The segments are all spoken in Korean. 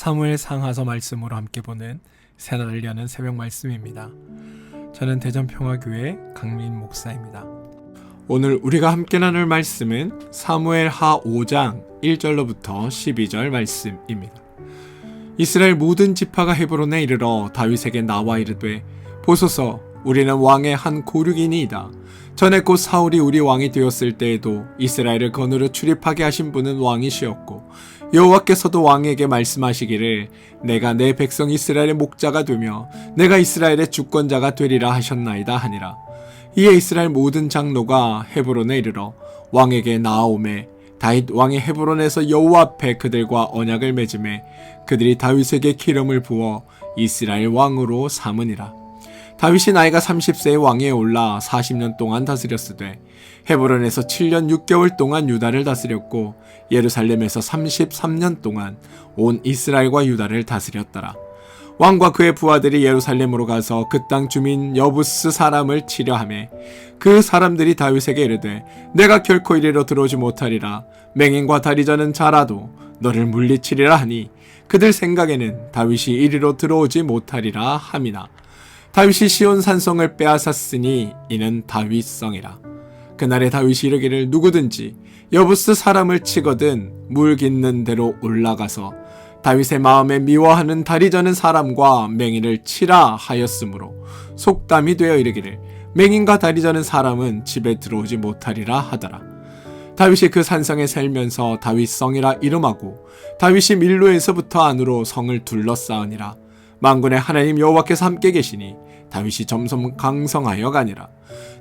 사무엘 상하서 말씀으로 함께 보는 새날을 여는 새벽 말씀입니다. 저는 대전평화교회 강민 목사입니다. 오늘 우리가 함께 나눌 말씀은 사무엘 하 5장 1절로부터 12절 말씀입니다. 이스라엘 모든 지파가 헤브론에 이르러 다윗에게 나와 이르되 보소서 우리는 왕의 한 고륙이니이다. 전에 곧 사울이 우리 왕이 되었을 때에도 이스라엘을 건으로 출입하게 하신 분은 왕이시었고 여호와께서도 왕에게 말씀하시기를 내가 내 백성 이스라엘의 목자가 되며 내가 이스라엘의 주권자가 되리라 하셨나이다 하니라. 이에 이스라엘 모든 장로가 헤브론에 이르러 왕에게 나아오매 다윗 왕이 헤브론에서 여호와 앞에 그들과 언약을 맺음에 그들이 다윗에게 기름을 부어 이스라엘 왕으로 삼으니라. 다윗이 나이가 30세의 왕위에 올라 40년 동안 다스렸으되 헤브론에서 7년 6개월 동안 유다를 다스렸고 예루살렘에서 33년 동안 온 이스라엘과 유다를 다스렸더라. 왕과 그의 부하들이 예루살렘으로 가서 그 땅 주민 여부스 사람을 치려하매 그 사람들이 다윗에게 이르되 내가 결코 이리로 들어오지 못하리라. 맹인과 다리저는 자라도 너를 물리치리라 하니 그들 생각에는 다윗이 이리로 들어오지 못하리라 함이나 다윗이 시온 산성을 빼앗았으니 이는 다윗성이라. 그날에 다윗이 이르기를 누구든지 여부스 사람을 치거든 물 깃는 대로 올라가서 다윗의 마음에 미워하는 다리 저는 사람과 맹인을 치라 하였으므로 속담이 되어 이르기를 맹인과 다리 저는 사람은 집에 들어오지 못하리라 하더라. 다윗이 그 산성에 살면서 다윗성이라 이름하고 다윗이 밀로에서부터 안으로 성을 둘러싸으니라. 만군의 하나님 여호와께서 함께 계시니 다윗이 점점 강성하여 가니라.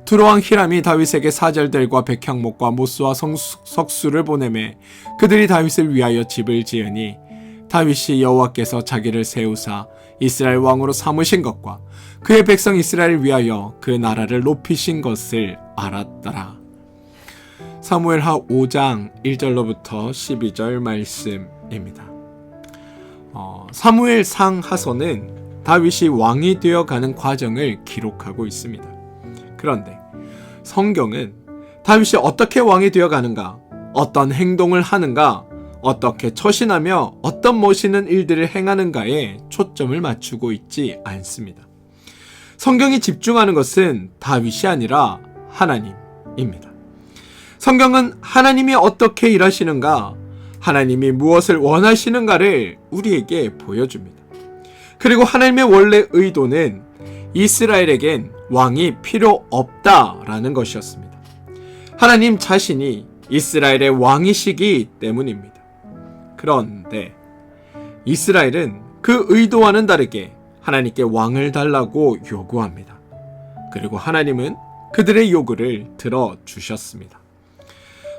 두로왕 히람이 다윗에게 사절들과 백향목과 모스와 석수를 보내매 그들이 다윗을 위하여 집을 지으니 다윗이 여호와께서 자기를 세우사 이스라엘 왕으로 삼으신 것과 그의 백성 이스라엘을 위하여 그 나라를 높이신 것을 알았더라. 사무엘하 5장 1절로부터 12절 말씀입니다. 사무엘 상하서는 다윗이 왕이 되어가는 과정을 기록하고 있습니다. 그런데 성경은 다윗이 어떻게 왕이 되어가는가, 어떤 행동을 하는가, 어떻게 처신하며 어떤 멋있는 일들을 행하는가에 초점을 맞추고 있지 않습니다. 성경이 집중하는 것은 다윗이 아니라 하나님입니다. 성경은 하나님이 어떻게 일하시는가, 하나님이 무엇을 원하시는가를 우리에게 보여줍니다. 그리고 하나님의 원래 의도는 이스라엘에겐 왕이 필요 없다라는 것이었습니다. 하나님 자신이 이스라엘의 왕이시기 때문입니다. 그런데 이스라엘은 그 의도와는 다르게 하나님께 왕을 달라고 요구합니다. 그리고 하나님은 그들의 요구를 들어주셨습니다.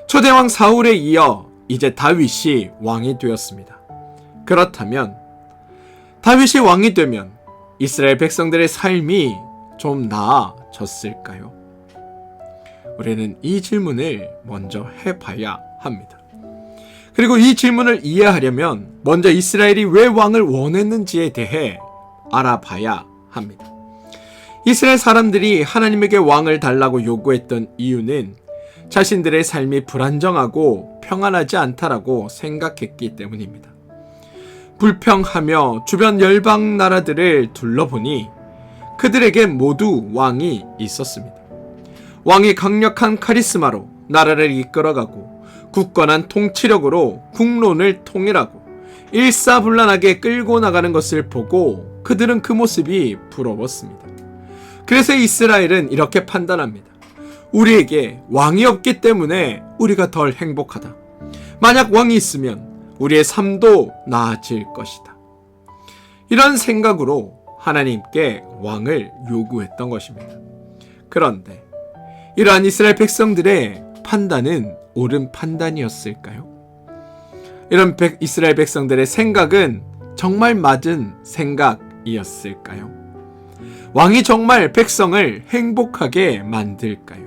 초대왕 사울에 이어 이제 다윗이 왕이 되었습니다. 그렇다면 다윗이 왕이 되면 이스라엘 백성들의 삶이 좀 나아졌을까요? 우리는 이 질문을 먼저 해봐야 합니다. 그리고 이 질문을 이해하려면 먼저 이스라엘이 왜 왕을 원했는지에 대해 알아봐야 합니다. 이스라엘 사람들이 하나님에게 왕을 달라고 요구했던 이유는 자신들의 삶이 불안정하고 평안하지 않다라고 생각했기 때문입니다. 불평하며 주변 열방 나라들을 둘러보니 그들에게 모두 왕이 있었습니다. 왕이 강력한 카리스마로 나라를 이끌어가고 굳건한 통치력으로 국론을 통일하고 일사불란하게 끌고 나가는 것을 보고 그들은 그 모습이 부러웠습니다. 그래서 이스라엘은 이렇게 판단합니다. 우리에게 왕이 없기 때문에 우리가 덜 행복하다. 만약 왕이 있으면 우리의 삶도 나아질 것이다. 이런 생각으로 하나님께 왕을 요구했던 것입니다. 그런데 이러한 이스라엘 백성들의 판단은 옳은 판단이었을까요? 이런 이스라엘 백성들의 생각은 정말 맞은 생각이었을까요? 왕이 정말 백성을 행복하게 만들까요?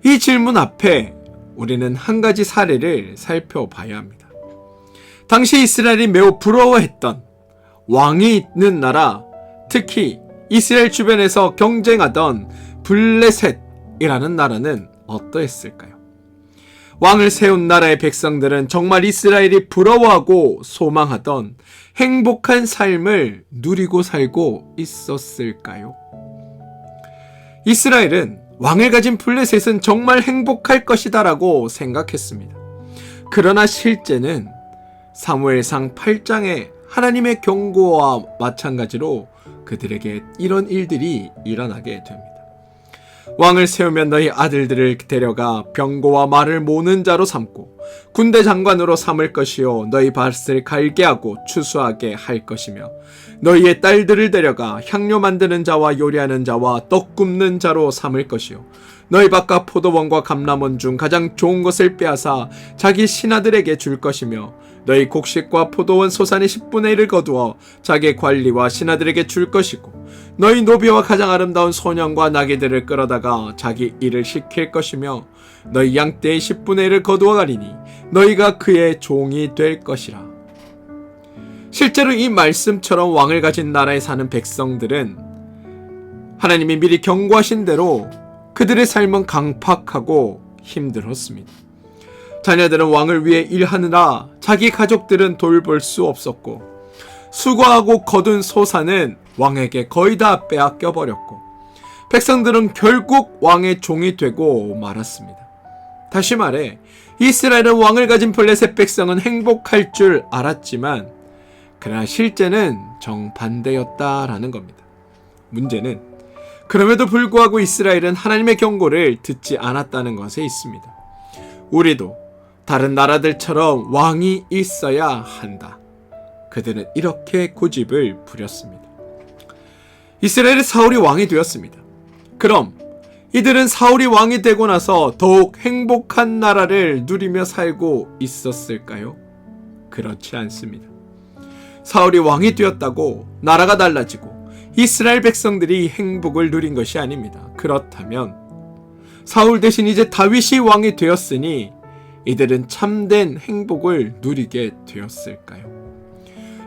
이 질문 앞에 우리는 한 가지 사례를 살펴봐야 합니다. 당시 이스라엘이 매우 부러워했던 왕이 있는 나라, 특히 이스라엘 주변에서 경쟁하던 블레셋이라는 나라는 어떠했을까요? 왕을 세운 나라의 백성들은 정말 이스라엘이 부러워하고 소망하던 행복한 삶을 누리고 살고 있었을까요? 이스라엘은 왕을 가진 블레셋은 정말 행복할 것이다라고 생각했습니다. 그러나 실제는 사무엘상 8장의 하나님의 경고와 마찬가지로 그들에게 이런 일들이 일어나게 됩니다. 왕을 세우면 너희 아들들을 데려가 병거와 말을 모는 자로 삼고 군대 장관으로 삼을 것이요 너희 밭을 갈게 하고 추수하게 할 것이며 너희의 딸들을 데려가 향료 만드는 자와 요리하는 자와 떡 굽는 자로 삼을 것이요 너희 밭과 포도원과 감람원 중 가장 좋은 것을 빼앗아 자기 신하들에게 줄 것이며 너희 곡식과 포도원 소산의 10분의 1을 거두어 자기 관리와 신하들에게 줄 것이고 너희 노비와 가장 아름다운 소년과 나귀들을 끌어다가 자기 일을 시킬 것이며 너희 양떼의 10분의 1을 거두어 가리니 너희가 그의 종이 될 것이라. 실제로 이 말씀처럼 왕을 가진 나라에 사는 백성들은 하나님이 미리 경고하신 대로 그들의 삶은 강팍하고 힘들었습니다. 자녀들은 왕을 위해 일하느라 자기 가족들은 돌볼 수 없었고 수고하고 거둔 소산은 왕에게 거의 다 빼앗겨 버렸고 백성들은 결국 왕의 종이 되고 말았습니다. 다시 말해 이스라엘은 왕을 가진 블레셋 백성은 행복할 줄 알았지만 그러나 실제는 정반대였다라는 겁니다. 문제는 그럼에도 불구하고 이스라엘은 하나님의 경고를 듣지 않았다는 것에 있습니다. 우리도 다른 나라들처럼 왕이 있어야 한다. 그들은 이렇게 고집을 부렸습니다. 이스라엘의 사울이 왕이 되었습니다. 그럼 이들은 사울이 왕이 되고 나서 더욱 행복한 나라를 누리며 살고 있었을까요? 그렇지 않습니다. 사울이 왕이 되었다고 나라가 달라지고 이스라엘 백성들이 행복을 누린 것이 아닙니다. 그렇다면 사울 대신 이제 다윗이 왕이 되었으니 이들은 참된 행복을 누리게 되었을까요?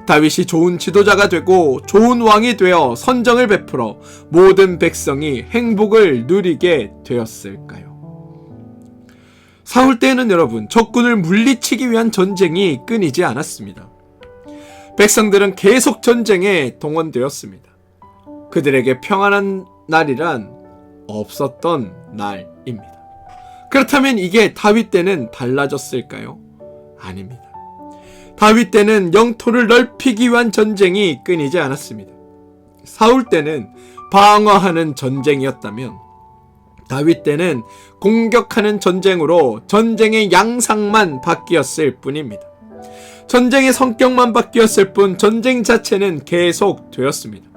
다윗이 좋은 지도자가 되고 좋은 왕이 되어 선정을 베풀어 모든 백성이 행복을 누리게 되었을까요? 사울 때에는 여러분 적군을 물리치기 위한 전쟁이 끊이지 않았습니다. 백성들은 계속 전쟁에 동원되었습니다. 그들에게 평안한 날이란 없었던 날입니다. 그렇다면 이게 다윗 때는 달라졌을까요? 아닙니다. 다윗 때는 영토를 넓히기 위한 전쟁이 끊이지 않았습니다. 사울 때는 방어하는 전쟁이었다면 다윗 때는 공격하는 전쟁으로 전쟁의 양상만 바뀌었을 뿐입니다. 전쟁의 성격만 바뀌었을 뿐 전쟁 자체는 계속 되었습니다.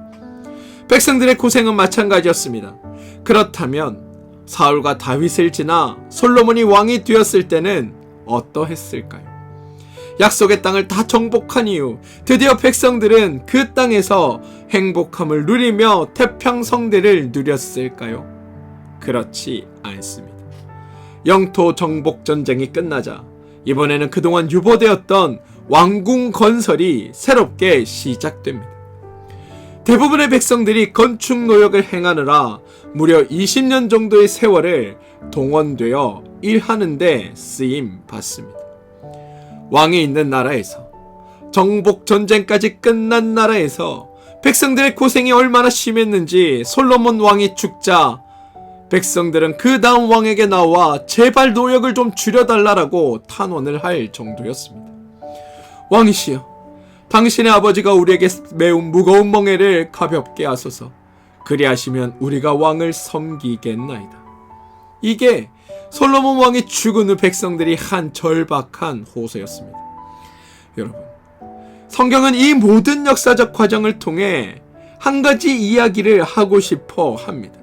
백성들의 고생은 마찬가지였습니다. 그렇다면 사울과 다윗을 지나 솔로몬이 왕이 되었을 때는 어떠했을까요? 약속의 땅을 다 정복한 이후 드디어 백성들은 그 땅에서 행복함을 누리며 태평성대를 누렸을까요? 그렇지 않습니다. 영토 정복 전쟁이 끝나자 이번에는 그동안 유보되었던 왕궁 건설이 새롭게 시작됩니다. 대부분의 백성들이 건축 노역을 행하느라 무려 20년 정도의 세월을 동원되어 일하는 데 쓰임 받습니다. 왕이 있는 나라에서 정복 전쟁까지 끝난 나라에서 백성들의 고생이 얼마나 심했는지 솔로몬 왕이 죽자 백성들은 그 다음 왕에게 나와 제발 노역을 좀 줄여달라고 탄원을 할 정도였습니다. 왕이시여, 당신의 아버지가 우리에게 매우 무거운 멍에를 가볍게 하소서. 그리하시면 우리가 왕을 섬기겠나이다. 이게 솔로몬 왕이 죽은 후 백성들이 한 절박한 호소였습니다. 여러분, 성경은 이 모든 역사적 과정을 통해 한 가지 이야기를 하고 싶어 합니다.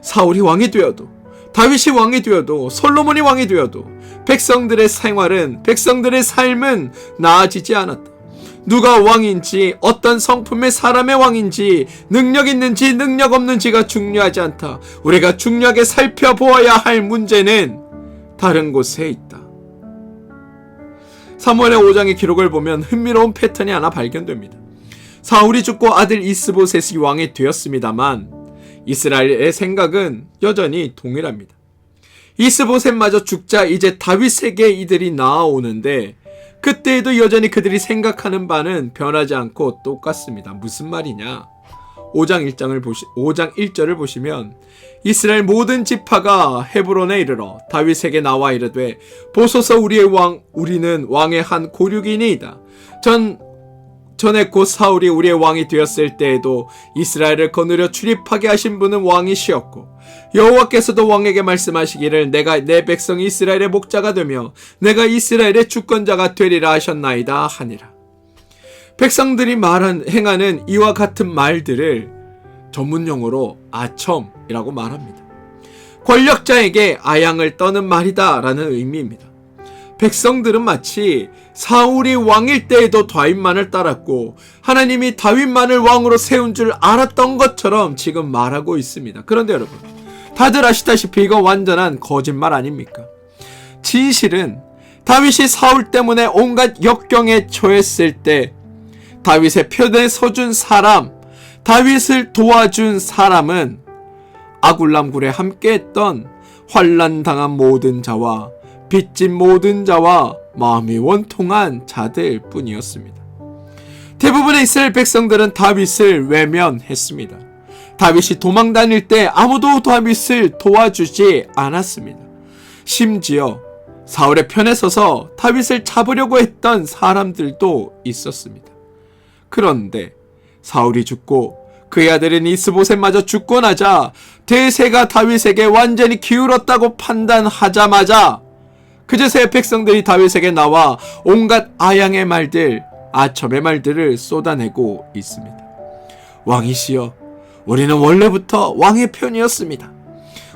사울이 왕이 되어도, 다윗이 왕이 되어도, 솔로몬이 왕이 되어도 백성들의 생활은, 백성들의 삶은 나아지지 않았다. 누가 왕인지, 어떤 성품의 사람의 왕인지, 능력 있는지 능력 없는지가 중요하지 않다. 우리가 중요하게 살펴보아야 할 문제는 다른 곳에 있다. 사무엘의 5장의 기록을 보면 흥미로운 패턴이 하나 발견됩니다. 사울이 죽고 아들 이스보셋이 왕이 되었습니다만 이스라엘의 생각은 여전히 동일합니다. 이스보셋마저 죽자 이제 다윗에게 이들이 나아오는데 그때에도 여전히 그들이 생각하는 바는 변하지 않고 똑같습니다. 무슨 말이냐? 5장 1절을 보시면 이스라엘 모든 지파가 헤브론에 이르러 다윗에게 나와 이르되 보소서 우리의 왕 우리는 왕의 한 고륙이니이다. 전에 곧 사울이 우리의 왕이 되었을 때에도 이스라엘을 거느려 출입하게 하신 분은 왕이시었고 여호와께서도 왕에게 말씀하시기를 내가 내 백성 이스라엘의 목자가 되며 내가 이스라엘의 주권자가 되리라 하셨나이다 하니라. 백성들이 행하는 이와 같은 말들을 전문용어로 아첨이라고 말합니다. 권력자에게 아양을 떠는 말이다 라는 의미입니다. 백성들은 마치 사울이 왕일 때에도 다윗만을 따랐고 하나님이 다윗만을 왕으로 세운 줄 알았던 것처럼 지금 말하고 있습니다. 그런데 여러분, 다들 아시다시피 이거 완전한 거짓말 아닙니까? 진실은 다윗이 사울 때문에 온갖 역경에 처했을 때 다윗의 편에 서준 사람, 다윗을 도와준 사람은 아굴람굴에 함께했던 환난당한 모든 자와 빚진 모든 자와 마음이 원통한 자들 뿐이었습니다. 대부분의 이스라엘 백성들은 다윗을 외면했습니다. 다윗이 도망 다닐 때 아무도 다윗을 도와주지 않았습니다. 심지어 사울의 편에 서서 다윗을 잡으려고 했던 사람들도 있었습니다. 그런데 사울이 죽고 그의 아들인 이스보셋마저 죽고 나자 대세가 다윗에게 완전히 기울었다고 판단하자마자 그제서야 백성들이 다윗에게 나와 온갖 아양의 말들, 아첨의 말들을 쏟아내고 있습니다. 왕이시여, 우리는 원래부터 왕의 편이었습니다.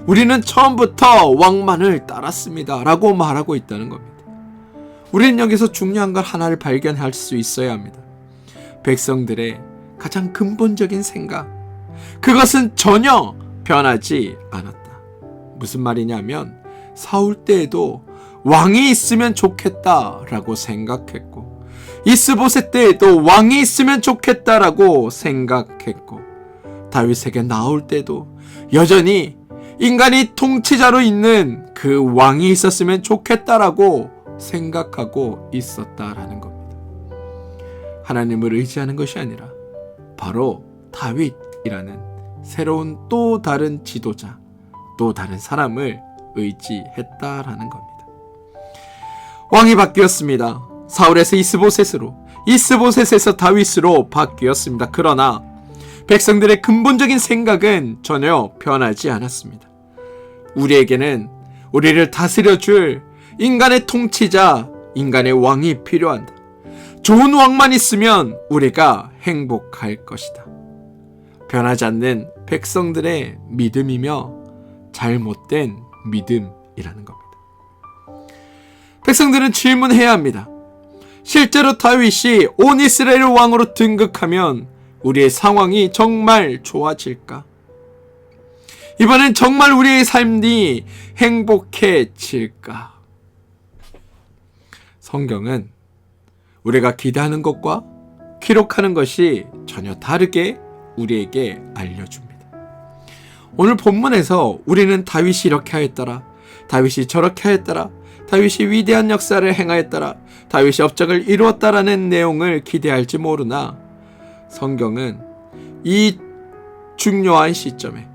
우리는 처음부터 왕만을 따랐습니다 라고 말하고 있다는 겁니다. 우리는 여기서 중요한 걸 하나를 발견할 수 있어야 합니다. 백성들의 가장 근본적인 생각, 그것은 전혀 변하지 않았다. 무슨 말이냐면 사울 때에도 왕이 있으면 좋겠다라고 생각했고 이스보셋 때에도 왕이 있으면 좋겠다라고 생각했고 다윗에게 나올 때도 여전히 인간이 통치자로 있는 그 왕이 있었으면 좋겠다라고 생각하고 있었다라는 겁니다. 하나님을 의지하는 것이 아니라 바로 다윗이라는 새로운 또 다른 지도자, 또 다른 사람을 의지했다라는 겁니다. 왕이 바뀌었습니다. 사울에서 이스보셋으로, 이스보셋에서 다윗으로 바뀌었습니다. 그러나 백성들의 근본적인 생각은 전혀 변하지 않았습니다. 우리에게는 우리를 다스려줄 인간의 통치자, 인간의 왕이 필요한다. 좋은 왕만 있으면 우리가 행복할 것이다. 변하지 않는 백성들의 믿음이며 잘못된 믿음이라는 겁니다. 백성들은 질문해야 합니다. 실제로 다윗이 온 이스라엘 왕으로 등극하면 우리의 상황이 정말 좋아질까? 이번엔 정말 우리의 삶이 행복해질까? 성경은 우리가 기대하는 것과 기록하는 것이 전혀 다르게 우리에게 알려줍니다. 오늘 본문에서 우리는 다윗이 이렇게 하였더라, 다윗이 저렇게 하였더라, 다윗이 위대한 역사를 행하였더라, 다윗이 업적을 이루었다라는 내용을 기대할지 모르나 성경은 이 중요한 시점에,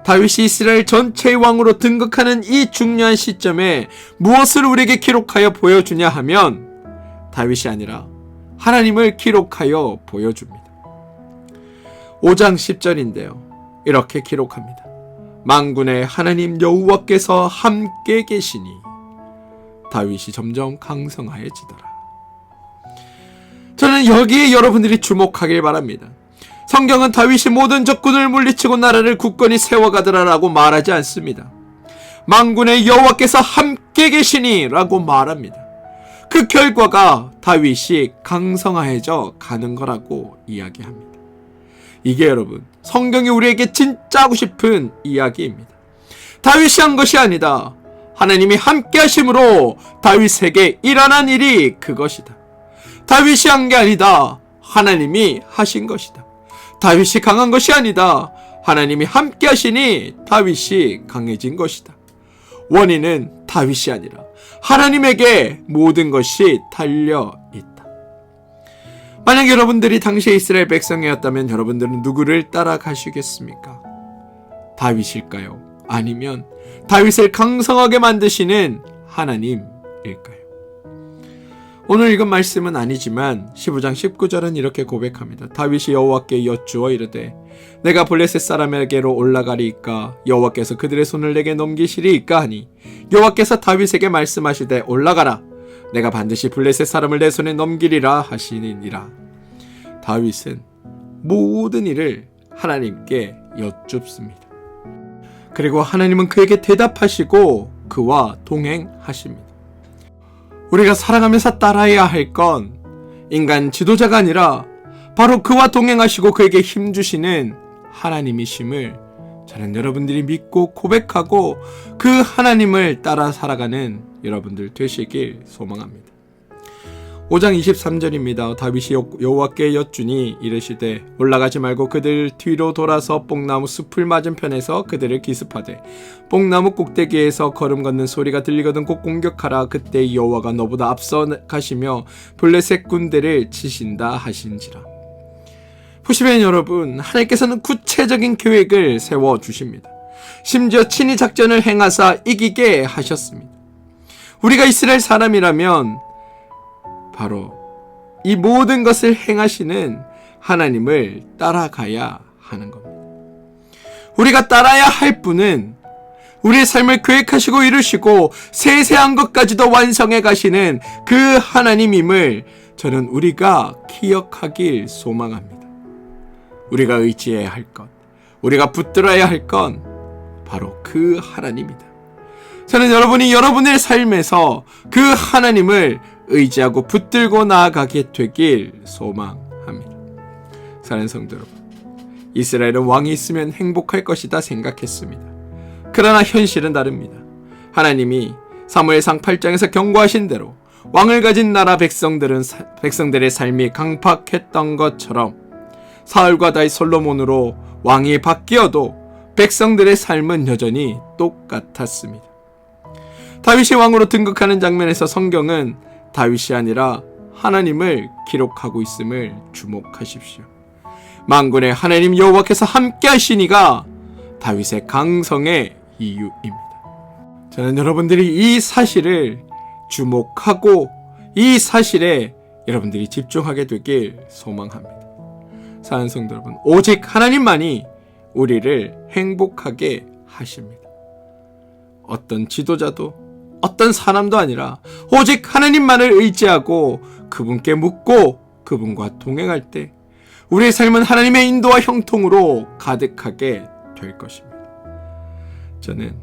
다윗이 이스라엘 전체의 왕으로 등극하는 이 중요한 시점에 무엇을 우리에게 기록하여 보여주냐 하면 다윗이 아니라 하나님을 기록하여 보여줍니다. 5장 10절인데요. 이렇게 기록합니다. 만군의 하나님 여호와께서 함께 계시니 다윗이 점점 강성하여지더라. 저는 여기에 여러분들이 주목하길 바랍니다. 성경은 다윗이 모든 적군을 물리치고 나라를 굳건히 세워가더라라고 말하지 않습니다. 만군의 여호와께서 함께 계시니 라고 말합니다. 그 결과가 다윗이 강성하여져 가는 거라고 이야기합니다. 이게 여러분, 성경이 우리에게 진짜 하고 싶은 이야기입니다. 다윗이 한 것이 아니다. 하나님이 함께 하심으로 다윗에게 일어난 일이 그것이다. 다윗이 한 게 아니다. 하나님이 하신 것이다. 다윗이 강한 것이 아니다. 하나님이 함께 하시니 다윗이 강해진 것이다. 원인은 다윗이 아니라 하나님에게 모든 것이 달려 있다. 만약 여러분들이 당시 이스라엘 백성이었다면 여러분들은 누구를 따라가시겠습니까? 다윗일까요? 아니면 다윗을 강성하게 만드시는 하나님일까요? 오늘 읽은 말씀은 아니지만 15장 19절은 이렇게 고백합니다. 다윗이 여호와께 여쭈어 이르되 내가 블레셋 사람에게로 올라가리이까 여호와께서 그들의 손을 내게 넘기시리이까 하니 여호와께서 다윗에게 말씀하시되 올라가라 내가 반드시 블레셋 사람을 내 손에 넘기리라 하시니라. 다윗은 모든 일을 하나님께 여쭙습니다. 그리고 하나님은 그에게 대답하시고 그와 동행하십니다. 우리가 살아가면서 따라야 할 건 인간 지도자가 아니라 바로 그와 동행하시고 그에게 힘주시는 하나님이심을 저는 여러분들이 믿고 고백하고 그 하나님을 따라 살아가는 여러분들 되시길 소망합니다. 5장 23절입니다. 다윗이 여호와께 여쭈니 이르시되 올라가지 말고 그들 뒤로 돌아서 뽕나무 숲을 맞은편에서 그들을 기습하되 뽕나무 꼭대기에서 걸음 걷는 소리가 들리거든 곧 공격하라. 그때 여호와가 너보다 앞서 가시며 블레셋 군대를 치신다 하신지라. 보시면 여러분, 하나님께서는 구체적인 계획을 세워주십니다. 심지어 친히 작전을 행하사 이기게 하셨습니다. 우리가 이스라엘 사람이라면 바로 이 모든 것을 행하시는 하나님을 따라가야 하는 겁니다. 우리가 따라야 할 분은 우리의 삶을 계획하시고 이루시고 세세한 것까지도 완성해 가시는 그 하나님임을 저는 우리가 기억하길 소망합니다. 우리가 의지해야 할 것, 우리가 붙들어야 할 건 바로 그 하나님이다. 저는 여러분이 여러분의 삶에서 그 하나님을 의지하고 붙들고 나아가게 되길 소망합니다. 사랑하는 성도 여러분, 이스라엘은 왕이 있으면 행복할 것이다 생각했습니다. 그러나 현실은 다릅니다. 하나님이 사무엘상 8장에서 경고하신 대로 왕을 가진 나라 백성들의 삶이 강팍했던 것처럼 사울과 다윗 솔로몬으로 왕이 바뀌어도 백성들의 삶은 여전히 똑같았습니다. 다윗이 왕으로 등극하는 장면에서 성경은 다윗이 아니라 하나님을 기록하고 있음을 주목하십시오. 만군의 하나님 여호와께서 함께 하시니가 다윗의 강성의 이유입니다. 저는 여러분들이 이 사실을 주목하고 이 사실에 여러분들이 집중하게 되길 소망합니다. 사랑하는 성도 여러분, 오직 하나님만이 우리를 행복하게 하십니다. 어떤 지도자도 어떤 사람도 아니라 오직 하나님만을 의지하고 그분께 묻고 그분과 동행할 때 우리의 삶은 하나님의 인도와 형통으로 가득하게 될 것입니다. 저는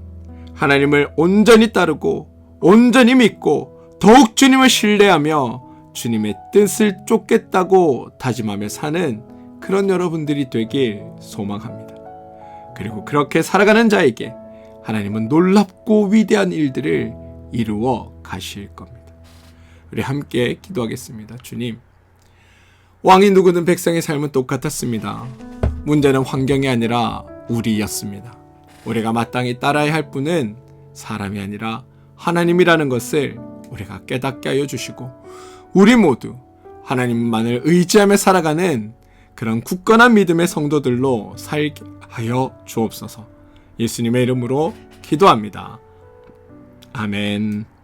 하나님을 온전히 따르고 온전히 믿고 더욱 주님을 신뢰하며 주님의 뜻을 쫓겠다고 다짐하며 사는 그런 여러분들이 되길 소망합니다. 그리고 그렇게 살아가는 자에게 하나님은 놀랍고 위대한 일들을 이루어 가실 겁니다. 우리 함께 기도하겠습니다. 주님, 왕이 누구든 백성의 삶은 똑같았습니다. 문제는 환경이 아니라 우리였습니다. 우리가 마땅히 따라야 할 분은 사람이 아니라 하나님이라는 것을 우리가 깨닫게 하여 주시고 우리 모두 하나님만을 의지하며 살아가는 그런 굳건한 믿음의 성도들로 살게 하여 주옵소서. 예수님의 이름으로 기도합니다. 아멘.